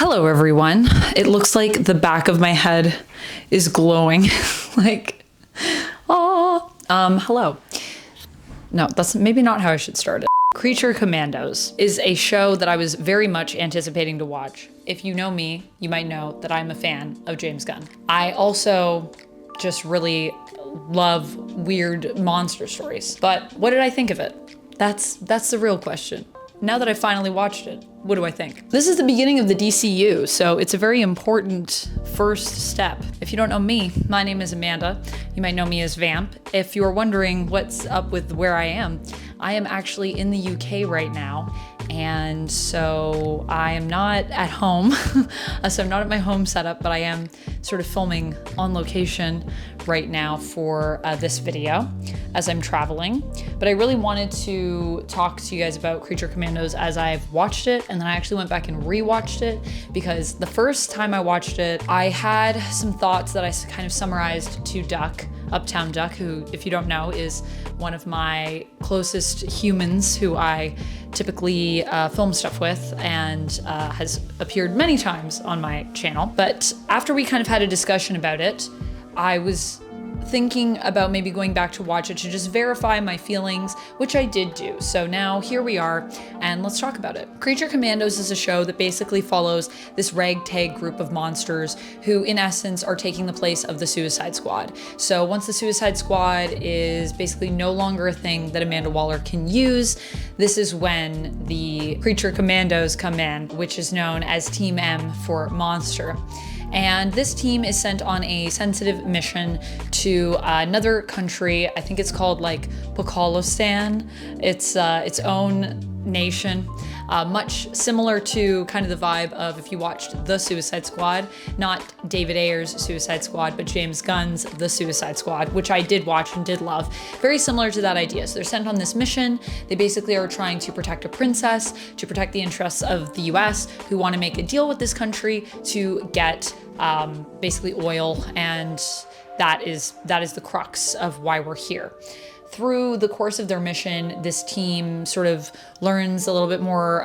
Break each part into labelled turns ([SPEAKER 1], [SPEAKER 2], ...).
[SPEAKER 1] Hello, everyone. It looks like the back of my head is glowing. Hello. No, that's maybe not how I should start it. Creature Commandos is a show that I was very much anticipating to watch. If you know me, you might know that I'm a fan of James Gunn. I also just really love weird monster stories. But what did I think of it? That's the real question. Now that I finally watched it, what do I think? This is the beginning of the DCU, so it's a very important first step. If you don't know me, my name is Amanda. You might know me as Vamp. If you're wondering what's up with where I am actually in the UK right now. And so I am not at home, so I'm not at my home setup, but I am sort of filming on location right now for this video as I'm traveling. But I really wanted to talk to you guys about Creature Commandos as I've watched it, and then I actually went back and rewatched it because the first time I watched it, I had some thoughts that I kind of summarized to Duck, Uptown Duck, who, if you don't know, is one of my closest humans who I typically film stuff with and has appeared many times on my channel. But after we kind of had a discussion about it, I was thinking about maybe going back to watch it to just verify my feelings, which I did do. So now here we are, and let's talk about it. Creature Commandos is a show that basically follows this ragtag group of monsters who, in essence, are taking the place of the Suicide Squad. So once the Suicide Squad is basically no longer a thing that Amanda Waller can use, this is when the Creature Commandos come in, which is known as Team M for Monster. And this team is sent on a sensitive mission to another country. I think it's called like Pakistan. It's its own nation, much similar to kind of the vibe of if you watched The Suicide Squad, not David Ayer's Suicide Squad, but James Gunn's The Suicide Squad, which I did watch and did love. Very similar to that idea. So they're sent on this mission. They basically are trying to protect a princess, to protect the interests of the US, who want to make a deal with this country to get basically oil, and that is the crux of why we're here. Through the course of their mission, this team sort of learns a little bit more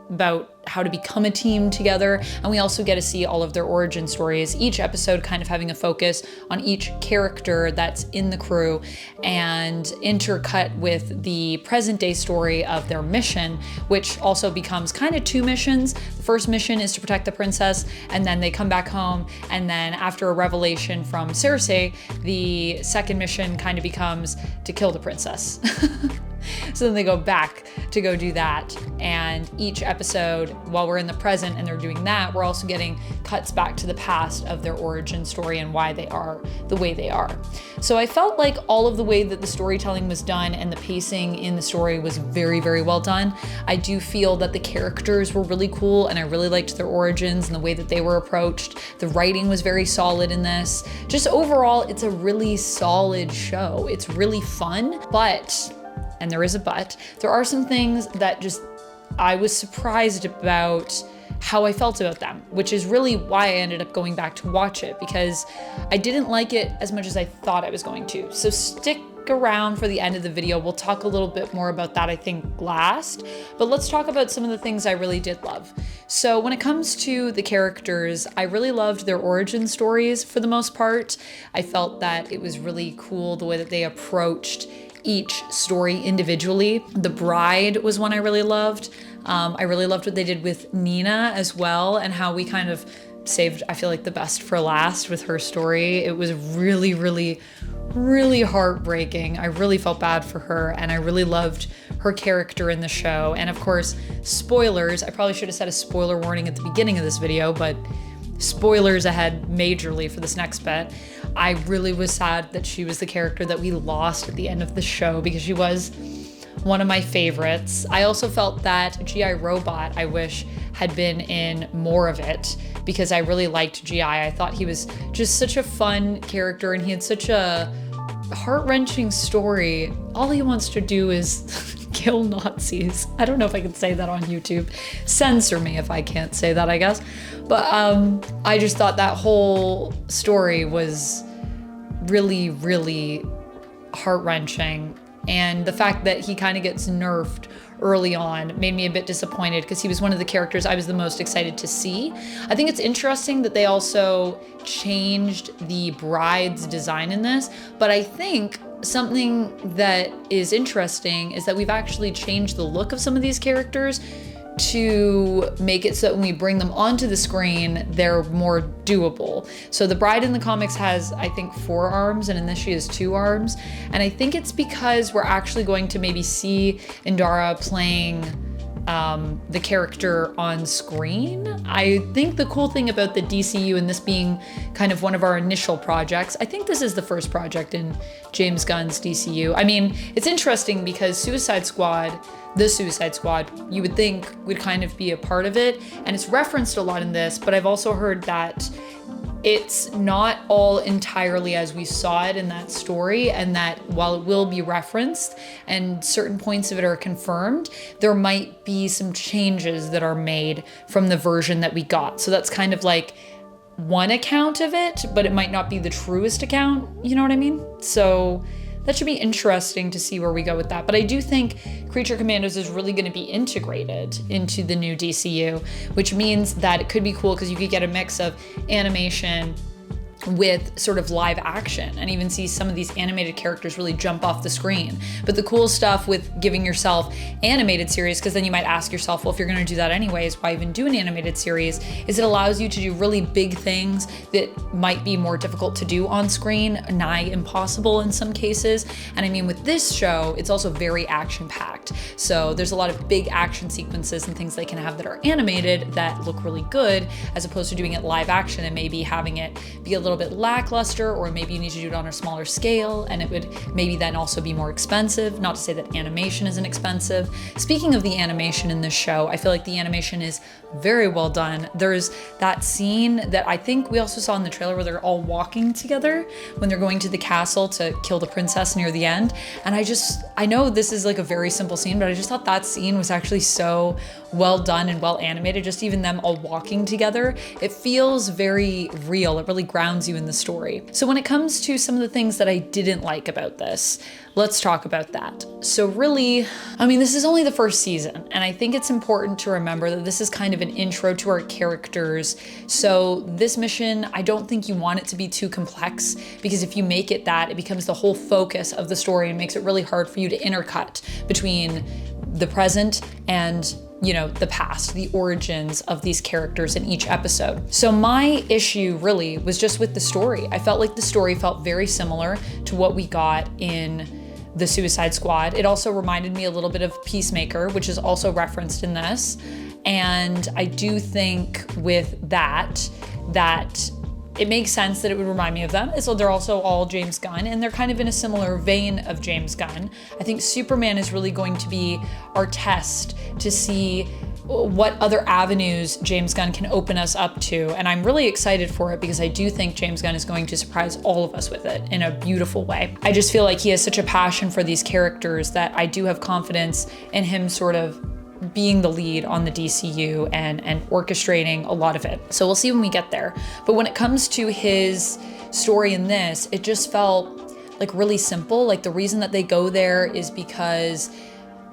[SPEAKER 1] about how to become a team together, and we also get to see all of their origin stories, each episode kind of having a focus on each character that's in the crew and intercut with the present day story of their mission, which also becomes kind of two missions. The first mission is to protect the princess, and then they come back home, and then after a revelation from Cersei, the second mission kind of becomes to kill the princess. So then they go back to go do that, and each episode, while we're in the present and they're doing that, we're also getting cuts back to the past of their origin story and why they are the way they are. So I felt like all of the way that the storytelling was done and the pacing in the story was very, very well done. I do feel that the characters were really cool, and I really liked their origins and the way that they were approached. The writing was very solid in this. Just overall, it's a really solid show. It's really fun, but, and there is a but, there are some things that just I was surprised about how I felt about them, which is really why I ended up going back to watch it, because I didn't like it as much as I thought I was going to. So stick around for the end of the video. We'll talk a little bit more about that, I think, last, but let's talk about some of the things I really did love. So when it comes to the characters, I really loved their origin stories for the most part. I felt that it was really cool the way that they approached each story individually. The Bride was one I really loved. I really loved what they did with Nina as well, and how we kind of saved, I feel like, the best for last with her story. It was really, really, really heartbreaking. I really felt bad for her, and I really loved her character in the show. And of course, spoilers, I probably should have said a spoiler warning at the beginning of this video, but spoilers ahead majorly for this next bit. I really was sad that she was the character that we lost at the end of the show, because she was one of my favorites. I also felt that G.I. Robot, I wish, had been in more of it, because I really liked G.I. I thought he was just such a fun character, and he had such a heart-wrenching story. All he wants to do is kill Nazis. I don't know if I can say that on YouTube. Censor me if I can't say that, I guess. But I just thought that whole story was really, really heart-wrenching. And the fact that he kind of gets nerfed early on made me a bit disappointed because he was one of the characters I was the most excited to see. I think it's interesting that they also changed the bride's design in this, but I think something that is interesting is that we've actually changed the look of some of these characters to make it so that when we bring them onto the screen, they're more doable. So the bride in the comics has, I think, 4 arms, and in this she has 2 arms. And I think it's because we're actually going to maybe see Indara playing the character on screen. I think the cool thing about the DCU and this being kind of one of our initial projects, I think this is the first project in James Gunn's DCU. I mean, it's interesting because the Suicide Squad, you would think would kind of be a part of it, and it's referenced a lot in this, but I've also heard that it's not all entirely as we saw it in that story, and that while it will be referenced and certain points of it are confirmed, there might be some changes that are made from the version that we got. So that's kind of like one account of it, but it might not be the truest account, you know what I mean? So that should be interesting to see where we go with that. But I do think Creature Commandos is really going to be integrated into the new DCU, which means that it could be cool because you could get a mix of animation with sort of live action and even see some of these animated characters really jump off the screen. But the cool stuff with giving yourself animated series, because then you might ask yourself, well, if you're going to do that anyways, why even do an animated series, is it allows you to do really big things that might be more difficult to do on screen, nigh impossible in some cases. And I mean, with this show, it's also very action packed. So there's a lot of big action sequences and things they can have that are animated that look really good, as opposed to doing it live action and maybe having it be a little bit lackluster, or maybe you need to do it on a smaller scale and it would maybe then also be more expensive. Not to say that animation isn't expensive. Speaking of the animation in this show, I feel like the animation is very well done. There's that scene that I think we also saw in the trailer where they're all walking together when they're going to the castle to kill the princess near the end. And I know this is like a very simple scene, but I just thought that scene was actually so well done and well animated. Just even them all walking together, it feels very real. It really grounds you in the story. So when it comes to some of the things that I didn't like about this, let's talk about that. So really, I mean, this is only the first season, and I think it's important to remember that this is kind of an intro to our characters. So this mission, I don't think you want it to be too complex, because if you make it that, it becomes the whole focus of the story and makes it really hard for you to intercut between the present and the past, the origins of these characters in each episode. So my issue really was just with the story. I felt like the story felt very similar to what we got in the Suicide Squad. It also reminded me a little bit of Peacemaker, which is also referenced in this. And I do think with that it makes sense that it would remind me of them. So they're also all James Gunn, and they're kind of in a similar vein of James Gunn. I think Superman is really going to be our test to see what other avenues James Gunn can open us up to. And I'm really excited for it because I do think James Gunn is going to surprise all of us with it in a beautiful way. I just feel like he has such a passion for these characters that I do have confidence in him sort of being the lead on the DCU and orchestrating a lot of it. So we'll see when we get there. But when it comes to his story in this, it just felt like really simple. Like the reason that they go there is because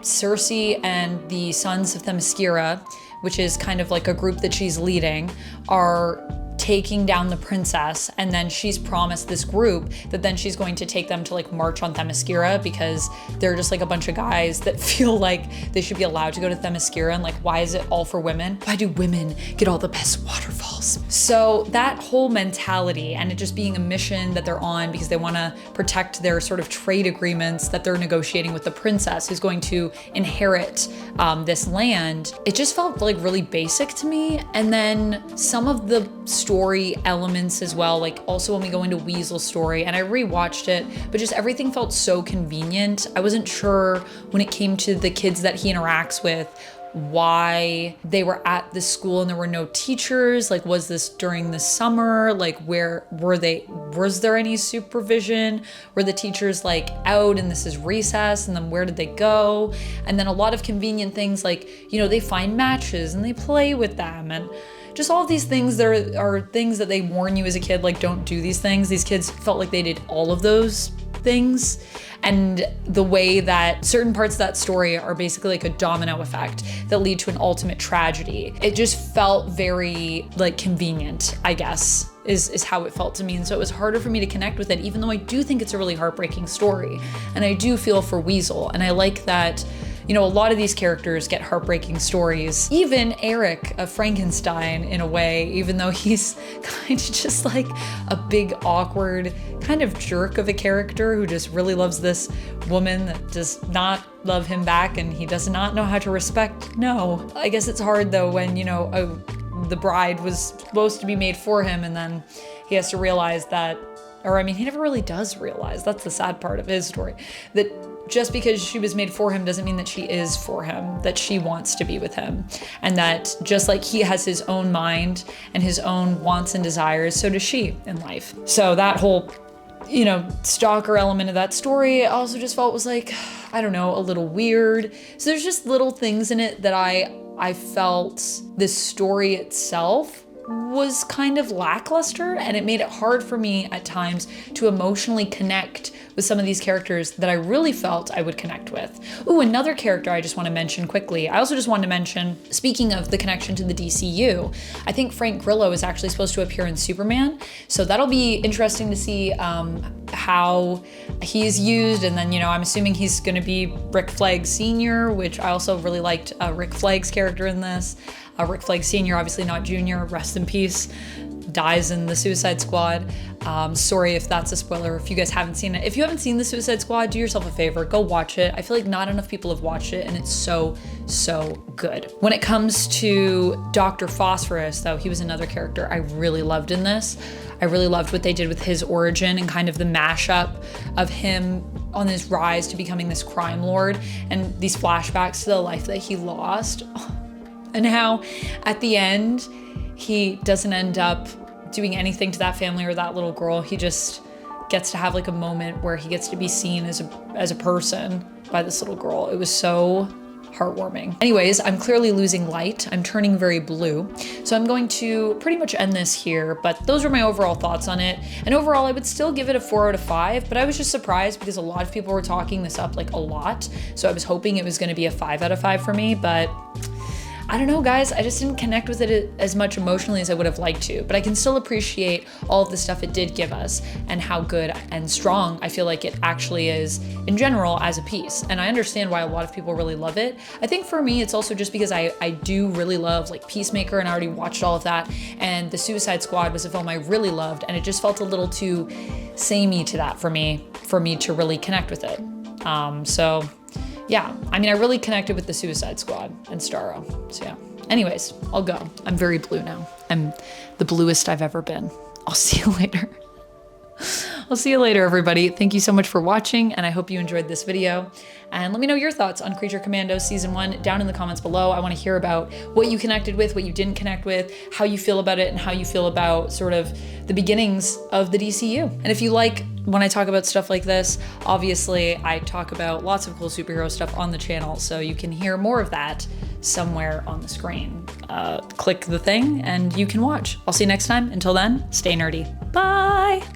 [SPEAKER 1] Cersei and the Sons of Themyscira, which is kind of like a group that she's leading, are taking down the princess, and then she's promised this group that then she's going to take them to like march on Themyscira, because they're just like a bunch of guys that feel like they should be allowed to go to Themyscira, and like, why is it all for women? Why do women get all the best waterfalls? So that whole mentality, and it just being a mission that they're on because they want to protect their sort of trade agreements that they're negotiating with the princess who's going to inherit this land, it just felt like really basic to me. And then some of the story elements as well, like also when we go into Weasel's story, and I rewatched it, but just everything felt so convenient. I wasn't sure when it came to the kids that he interacts with why they were at this school and there were no teachers. Like, was this during the summer? Like, where were they? Was there any supervision? Were the teachers like out and this is recess, and then where did they go? And then a lot of convenient things like, they find matches and they play with them, and just all of these things. There are things that they warn you as a kid, like, don't do these things. These kids felt like they did all of those things, and the way that certain parts of that story are basically like a domino effect that lead to an ultimate tragedy. It just felt very like convenient, I guess, is how it felt to me. And so it was harder for me to connect with it, even though I do think it's a really heartbreaking story. And I do feel for Weasel. And I like that, you know, a lot of these characters get heartbreaking stories. Even Eric of Frankenstein, in a way, even though he's kind of just like a big, awkward, kind of jerk of a character who just really loves this woman that does not love him back, and he does not know how to respect. No. I guess it's hard though when, you know, the bride was supposed to be made for him, and then he has to realize that, or I mean, he never really does realize, that's the sad part of his story, that just because she was made for him doesn't mean that she is for him, that she wants to be with him. And that just like he has his own mind and his own wants and desires, so does she in life. So that whole, you know, stalker element of that story I also just felt was like, I don't know, a little weird. So there's just little things in it that I felt this story itself was kind of lackluster, and it made it hard for me at times to emotionally connect with some of these characters that I really felt I would connect with. Ooh, another character I just want to mention quickly. I also just wanted to mention, speaking of the connection to the DCU, I think Frank Grillo is actually supposed to appear in Superman. So that'll be interesting to see how he's used. And then, you know, I'm assuming he's going to be Rick Flag Sr., which I also really liked Rick Flag's character in this. Rick Flag Sr., obviously not Jr., rest in peace, dies in the Suicide Squad. Sorry if that's a spoiler if you guys haven't seen it. If you haven't seen the Suicide Squad, do yourself a favor, go watch it. I feel like not enough people have watched it, and it's so, so good. When it comes to Dr. Phosphorus, though, he was another character I really loved in this. I really loved what they did with his origin and kind of the mashup of him on his rise to becoming this crime lord, and these flashbacks to the life that he lost. And how at the end, he doesn't end up doing anything to that family or that little girl. He just gets to have like a moment where he gets to be seen as a person by this little girl. It was so heartwarming. Anyways, I'm clearly losing light. I'm turning very blue. So I'm going to pretty much end this here, but those are my overall thoughts on it. And overall, I would still give it a 4 out of 5, but I was just surprised because a lot of people were talking this up like a lot. So I was hoping it was gonna be a 5 out of 5 for me, but I don't know, guys, I just didn't connect with it as much emotionally as I would have liked to, but I can still appreciate all of the stuff it did give us and how good and strong I feel like it actually is in general as a piece. And I understand why a lot of people really love it. I think for me, it's also just because I do really love like Peacemaker, and I already watched all of that, and The Suicide Squad was a film I really loved, and it just felt a little too samey to that for me to really connect with it. So yeah, I mean, I really connected with the Suicide Squad and Starro. So yeah. Anyways, I'll go. I'm very blue now. I'm the bluest I've ever been. I'll see you later. I'll see you later, everybody. Thank you so much for watching, and I hope you enjoyed this video. And let me know your thoughts on Creature Commandos Season 1 down in the comments below. I want to hear about what you connected with, what you didn't connect with, how you feel about it, and how you feel about sort of the beginnings of the DCU. And if you like when I talk about stuff like this, obviously I talk about lots of cool superhero stuff on the channel, so you can hear more of that somewhere on the screen. Click the thing and you can watch. I'll see you next time. Until then, stay nerdy. Bye!